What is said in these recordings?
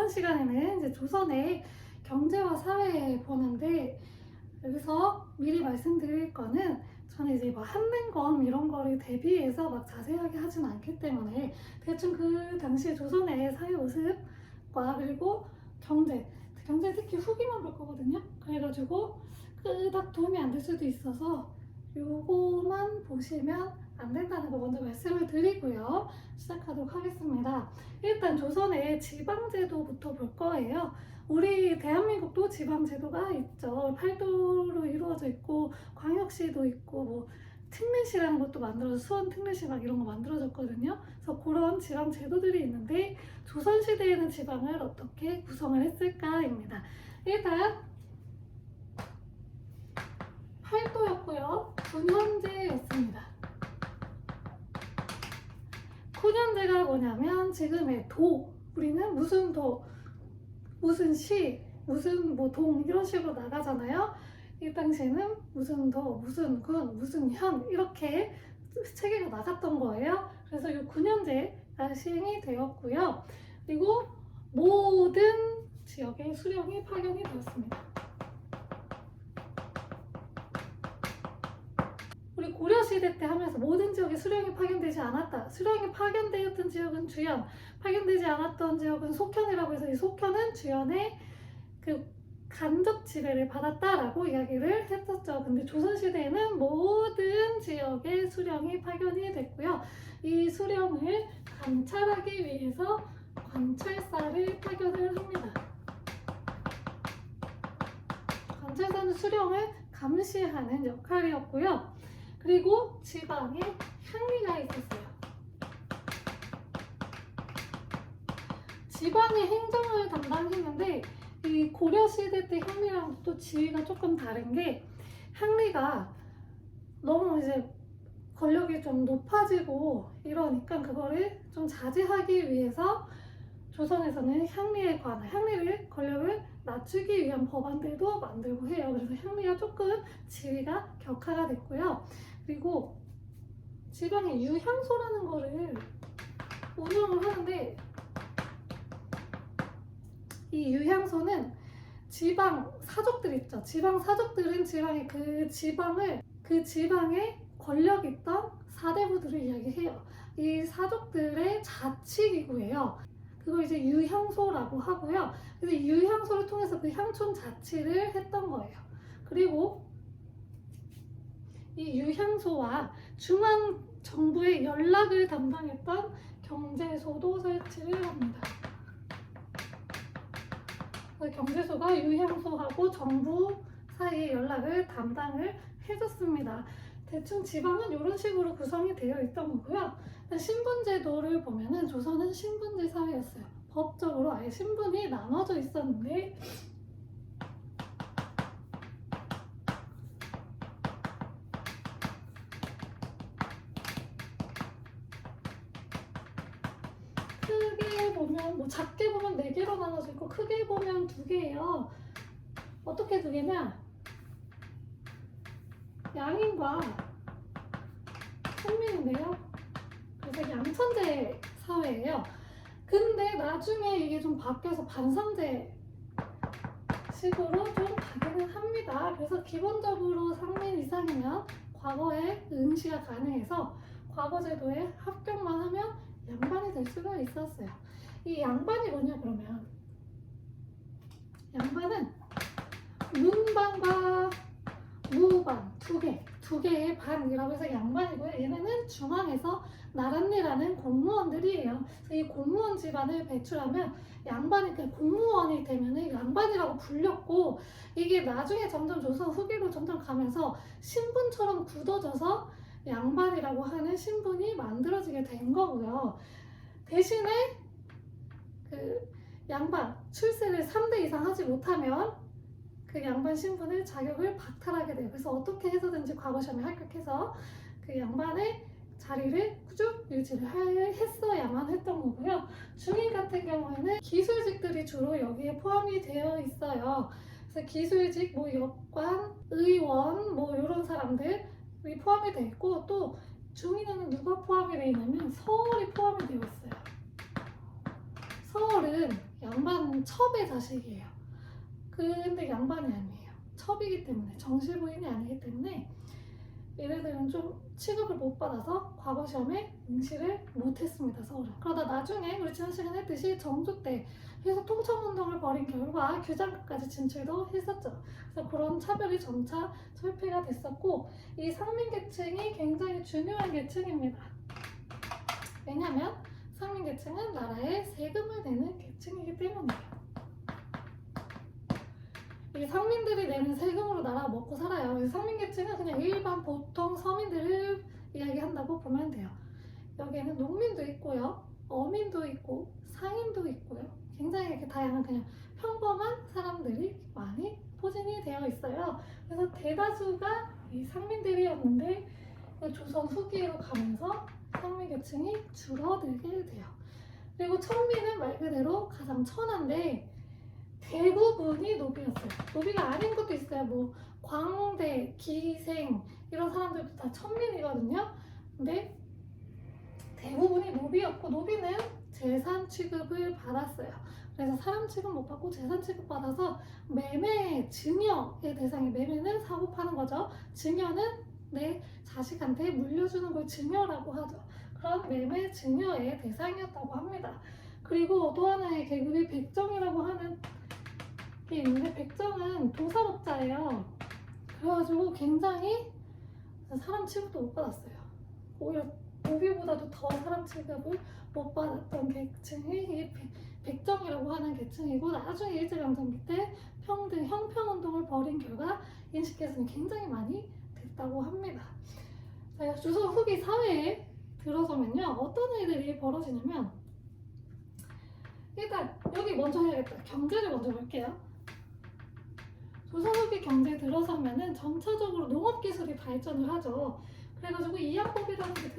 이번 시간에는 이제 조선의 경제와 사회 보는데, 여기서 미리 말씀드릴 거는 저는 이제 뭐 한능검 이런 거를 대비해서 막 자세하게 하진 않기 때문에 대충 그 당시 조선의 사회 모습과 그리고 경제 특히 후기만 볼 거거든요. 그래가지고 그닥 도움이 안 될 수도 있어서 요거만 보시면 안 된다는 거 먼저 말씀을 드리고요. 시작하도록 하겠습니다. 일단 조선의 지방제도부터 볼 거예요. 우리 대한민국도 지방제도가 있죠. 팔도로 이루어져 있고 광역시도 있고 뭐 특례시라는 것도 만들어서 수원 특례시 막 이런 거 만들어졌거든요. 그래서 그런 지방 제도들이 있는데 조선시대에는 지방을 어떻게 구성을 했을까입니다. 일단 팔도였고요. 군현제였습니다. 군현제가 뭐냐면 지금의 도, 우리는 무슨 도, 무슨 시, 무슨 뭐 동 이런 식으로 나가잖아요. 이 당시에는 무슨 도, 무슨 군, 무슨 현 이렇게 체계가 나갔던 거예요. 그래서 이 군현제가 시행이 되었고요. 그리고 모든 지역에 수령이 파견이 되었습니다. 우리 고려시대 때 하면서 모든 지역에 수령이 파견되지 않았다. 수령이 파견되었던 지역은 주현, 파견되지 않았던 지역은 속현이라고 해서 이 속현은 주현의 그 간접 지배를 받았다라고 이야기를 했었죠. 근데 조선시대에는 모든 지역에 수령이 파견이 됐고요. 이 수령을 관찰하기 위해서 관찰사를 파견을 합니다. 관찰사는 수령을 감시하는 역할이었고요. 그리고 지방에 향리가 있었어요. 지방의 행정을 담당했는데 이 고려시대 때 향리랑 또 지위가 조금 다른 게 향리가 너무 이제 권력이 좀 높아지고 이러니까 그거를 좀 자제하기 위해서 조선에서는 향리에 관한 향리를 권력을 낮추기 위한 법안들도 만들고 해요. 그래서 향리가 조금 지위가 격하가 됐고요. 그리고 지방에 유향소라는 거를 운영을 하는데 이 유향소는 지방 사족들 있죠. 지방 사족들은 지방의 그 지방에 권력 있던 사대부들을 이야기해요. 이 사족들의 자치기구예요. 그걸 이제 유향소라고 하고요. 그래서 이 유향소를 통해서 그 향촌 자치를 했던 거예요. 그리고 이 유향소와 중앙 정부의 연락을 담당했던 경제소도 설치를 합니다. 경제소가 유향소하고 정부 사이의 연락을 담당을 해줬습니다. 대충 지방은 이런 식으로 구성이 되어 있던 거고요. 신분제도를 보면은 조선은 신분제 사회였어요. 법적으로 아예 신분이 나눠져 있었는데 크게 보면 뭐 작게 보면 4개로 나눠져 있고 크게 보면 2개예요. 어떻게 2개냐? 양인과 선민인데요. 그래서 양천제 사회예요. 근데 나중에 이게 좀 바뀌어서 반상제 식으로 좀 가기는 합니다. 그래서 기본적으로 상민 이상이면 과거에 응시가 가능해서 과거제도에 합격만 하면 양반이 될 수가 있었어요. 이 양반이 뭐냐 그러면 양반은 문반과 무반 두 개의 반이라고 해서 양반이고요. 얘네는 중앙에서 나랏일하는 공무원들이에요. 그래서 이 공무원 집안을 배출하면 양반이 공무원이 되면은 양반이라고 불렸고 이게 나중에 점점 조선 후기로 점점 가면서 신분처럼 굳어져서 양반이라고 하는 신분이 만들어지게 된 거고요. 대신에 그 양반 출세를 3대 이상 하지 못하면 그 양반 신분을 자격을 박탈하게 돼요. 그래서 어떻게 해서든지 과거 시험에 합격해서 그 양반의 자리를 쭉 유지를 했어야만 했던 거고요. 중인 같은 경우에는 기술직들이 주로 여기에 포함이 되어 있어요. 그래서 기술직, 뭐 역관, 의원, 뭐 이런 사람들이 포함이 되어 있고 또 중인에는 누가 포함이 되어 있냐면 서울이 포함이 되어 있어요. 서울은 양반은 첩의 자식이에요. 근데 양반이 아니에요. 첩이기 때문에, 정실부인이 아니기 때문에 얘네들은 좀 취급을 못 받아서 과거 시험에 응시를 못했습니다. 서울은. 그러다 나중에 우리 지난 시간에 했듯이 정조 때 해서 통청운동을 벌인 결과 규장급까지 진출도 했었죠. 그래서 그런 차별이 점차 철폐가 됐었고, 이 상민계층이 굉장히 중요한 계층입니다. 왜냐하면 상민계층은 나라에 세금을 내는 계층이기 때문이에요. 이 상민들이 내는 세금으로 나라가 먹고 살아요. 그래서 상민계층은 그냥 일반 보통 서민들을 이야기한다고 보면 돼요. 여기에는 농민도 있고요, 어민도 있고, 상인도 있고요. 굉장히 이렇게 다양한 그냥 평범한 사람들이 많이 포진이 되어 있어요. 그래서 대다수가 이 상민들이었는데 조선 후기로 가면서 상민계층이 줄어들게 돼요. 그리고 천민은 말 그대로 가장 천한데 대부분이 노비였어요. 노비가 아닌 것도 있어요. 뭐 광대, 기생 이런 사람들도 다 천민이거든요. 근데 대부분이 노비였고, 노비는 재산 취급을 받았어요. 그래서 사람 취급 못 받고 재산 취급 받아서 매매, 증여의 대상이, 매매는 사고 파는 거죠. 증여는 내 자식한테 물려주는 걸 증여라고 하죠. 그런 매매, 증여의 대상이었다고 합니다. 그리고 또 하나의 계급이 백정이라고 하는 게 있는데, 백정은 도산업자예요. 그래가지고 굉장히 사람 취급도 못 받았어요. 오히려 노비보다도 더 사람 취급을 못 받았던 계층이 백정이라고 하는 계층이고, 나중에 일제강점기 때 평등, 형평운동을 벌인 결과 인식 개선이 굉장히 많이 됐다고 합니다. 자, 조선 후기 사회에 들어서면요, 어떤 일들이 벌어지냐면, 일단 여기 먼저 해야겠다. 경제를 먼저 볼게요. 조선 후기 경제에 들어서면은 점차적으로 농업기술이 발전을 하죠. 그래가지고 이양법이라는 게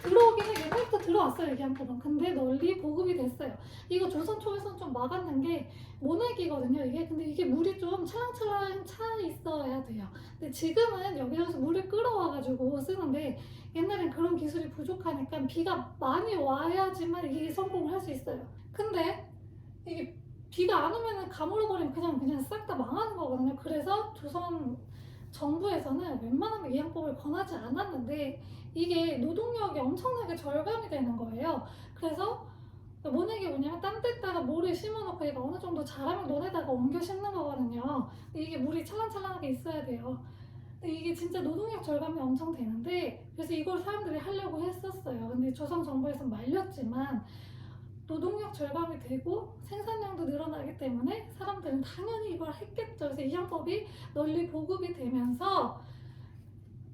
들어오기는 옛날부터 들어왔어요, 이양법은. 근데 널리 보급이 됐어요. 이거 조선 초에서는 좀 막았는 게 모내기거든요, 이게. 근데 이게 물이 좀 찰랑찰랑 차 있어야 돼요. 근데 지금은 여기저기서 물을 끌어와가지고 쓰는데, 옛날엔 그런 기술이 부족하니까 비가 많이 와야지만 이게 성공을 할 수 있어요. 근데 이게 비가 안 오면은 가물어버리면 그냥 싹 다 망하는 거거든요. 그래서 조선 정부에서는 웬만하면 이양법을 권하지 않았는데, 이게 노동력이 엄청나게 절감이 되는 거예요. 그래서 모내기 뭐냐면 딴 데다가 모를 심어놓고 얘가 어느 정도 자라면 논에다가 옮겨 심는 거거든요. 근데 이게 물이 찰랑찰랑하게 있어야 돼요. 근데 이게 진짜 노동력 절감이 엄청 되는데, 그래서 이걸 사람들이 하려고 했었어요. 근데 조선 정부에서 말렸지만 노동력 절감이 되고 생산량도 늘어나기 때문에 사람들은 당연히 이걸 했겠죠. 그래서 이양법이 널리 보급이 되면서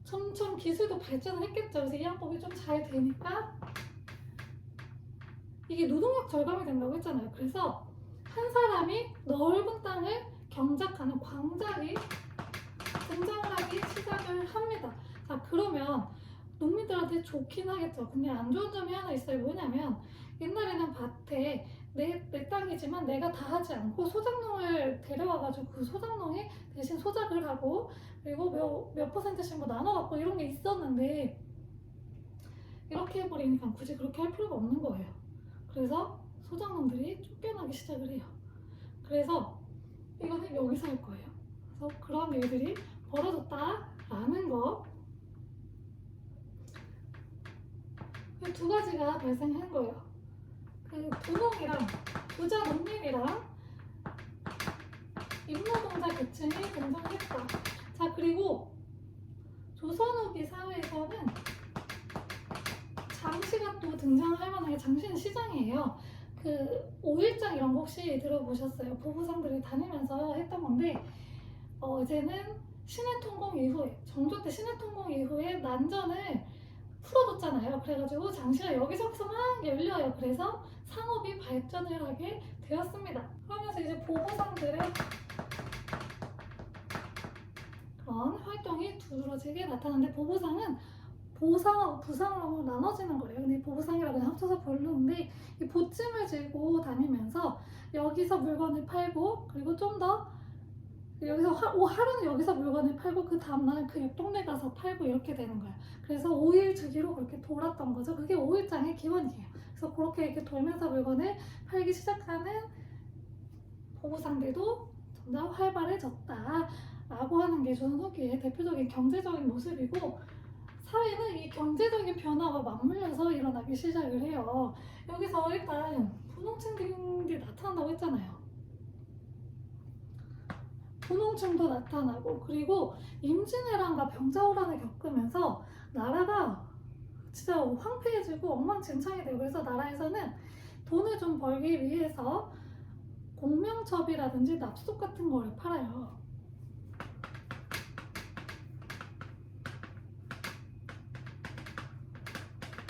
점점 기술도 발전을 했겠죠. 그래서 이양법이 좀 잘 되니까 이게 노동력 절감이 된다고 했잖아요. 그래서 한 사람이 넓은 땅을 경작하는 광작이 등장을 하기 시작을 합니다. 자, 그러면 농민들한테 좋긴 하겠죠. 근데 안 좋은 점이 하나 있어요. 뭐냐면 옛날에는 밭에 내 땅이지만 내가 다 하지 않고 소작농을 데려와가지고 그 소작농에 대신 소작을 하고, 그리고 몇 퍼센트씩 뭐 나눠갖고 이런 게 있었는데, 이렇게 해버리니까 굳이 그렇게 할 필요가 없는 거예요. 그래서 소작농들이 쫓겨나기 시작을 해요. 그래서 이거는 여기서 할 거예요. 그래서 그런 일들이 벌어졌다라는 거. 두 가지가 발생한 거예요. 그 부농이랑 부자 농민이랑 임노동자 계층이 등장했다. 자, 그리고 조선 후기 사회에서는 장시가 또 등장할 만한 게, 장시는 시장이에요. 그 오일장 이런 거 혹시 들어보셨어요? 보부상들이 다니면서 했던 건데, 이제는 신해통공 이후에, 정조 때 신해통공 이후에 난전을 풀어뒀잖아요. 그래가지고 장시가 여기저기서 막 열려요. 그래서 상업이 발전을 하게 되었습니다. 그러면서 이제 보부상들의 그런 활동이 두드러지게 나타나는데, 보부상은 보상하고 부상으로 나눠지는 거예요. 근데 보부상이라고 그냥 합쳐서 부르는데, 이 보찜을 들고 다니면서 여기서 물건을 팔고, 그리고 좀 더 여기서 하루는 여기서 물건을 팔고 그 다음날은 그 옆 동네 가서 팔고 이렇게 되는 거예요. 그래서 5일 주기로 그렇게 돌았던 거죠. 그게 5일장의 기원이에요. 그래서 그렇게 이렇게 돌면서 물건을 팔기 시작하는 보부상들도 점점 활발해졌다 라고 하는 게 조선 후기의 대표적인 경제적인 모습이고, 사회는 이 경제적인 변화와 맞물려서 일어나기 시작을 해요. 여기서 일단 분홍층들이 나타난다고 했잖아요. 분홍층도 나타나고, 그리고 임진왜란과 병자호란을 겪으면서 나라가 진짜 황폐해지고 엉망진창이 되고, 그래서 나라에서는 돈을 좀 벌기 위해서 공명첩이라든지 납속 같은 거를 팔아요.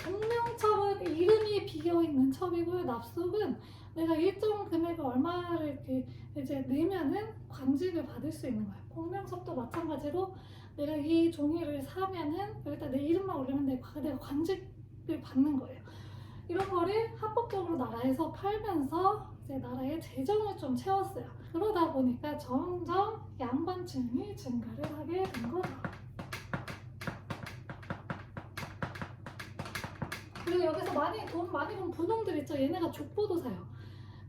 공명첩은 이름이 비어있는 첩이고요. 납속은 내가 일정 금액을 얼마를 이렇게 이제 내면은 관직을 받을 수 있는 거예요. 공명첩도 마찬가지로 내가 이 종이를 사면은 여기다 내 이름만 올리면 내가 관직을 받는 거예요. 이런 거를 합법적으로 나라에서 팔면서 이제 나라의 재정을 좀 채웠어요. 그러다 보니까 점점 양반층이 증가를 하게 된 거죠. 그리고 여기서 돈 많이 번 분홍들 있죠. 얘네가 족보도 사요.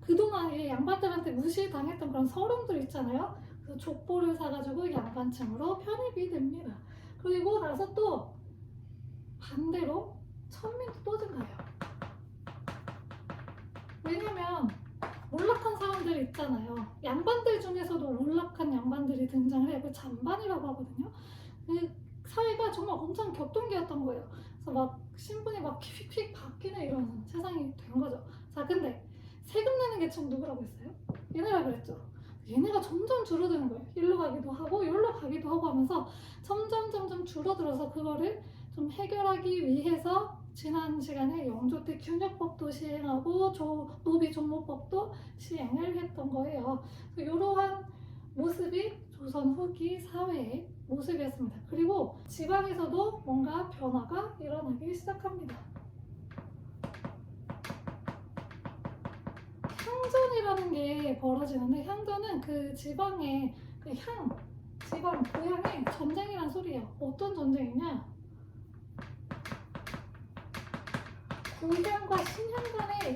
그동안 이 양반들한테 무시당했던 그런 서름들 있잖아요. 그래서 족보를 사가지고 양반층으로 편입이 됩니다. 그리고 나서 또 반대로 천민도 또 증가해요. 왜냐면 몰락한 사람들 있잖아요. 양반들 중에서도 몰락한 양반들이 등장을 해요. 그 잔반이라고 하거든요. 그 사회가 정말 엄청 격동기였던 거예요. 그래서 막 신분이 막 휙휙 바뀌는 이런 세상이 된 거죠. 자, 근데 세금 내는 계층 누구라고 했어요? 얘네라 그랬죠. 얘네가 점점 줄어드는 거예요. 일로 가기도 하고 여기로 가기도 하고 하면서 점점 줄어들어서 그거를 좀 해결하기 위해서 지난 시간에 영조 때 균역법도 시행하고 노비종목법도 시행을 했던 거예요. 이러한 모습이 조선 후기 사회의 모습이었습니다. 그리고 지방에서도 뭔가 변화가 일어나기 시작합니다. 향전이라는 게 벌어지는데, 향전은 그 지방의 지방 고향의 전쟁이란 소리예요. 어떤 전쟁이냐? 구향과 신향 간에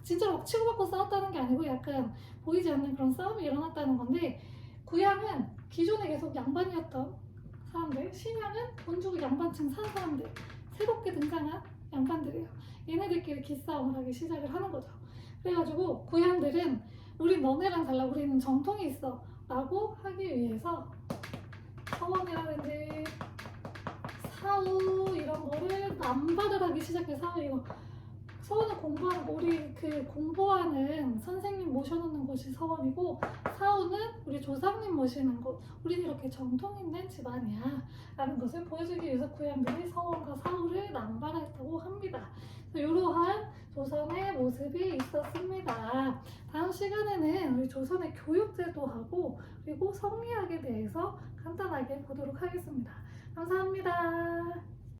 진짜 막 치고받고 싸웠다는 게 아니고 약간 보이지 않는 그런 싸움이 일어났다는 건데, 구향은 기존에 계속 양반이었던 사람들, 신향은 돈 주고 양반층 산 사람들, 새롭게 등장한 양반들이에요. 얘네들끼리 기싸움을 하기 시작을 하는 거죠. 그래가지고 구향들은 우리 너네랑 달라, 우리는 정통이 있어 라고 하기 위해서 서원이라든지 사우 이런 거를 남발을 하기 시작해서, 이거 서원을 공부하는, 우리 그 공부하는 선생님 모셔놓는 곳이 서원이고, 사우는 우리 조상님 모시는 곳, 우리는 이렇게 정통 있는 집안이야 라는 것을 보여주기 위해서 구양들이 서원과 사우를 남발했다고 합니다. 이러한 조선의 모습이 있었습니다. 다음 시간에는 우리 조선의 교육제도하고 그리고 성리학에 대해서 간단하게 보도록 하겠습니다. 감사합니다.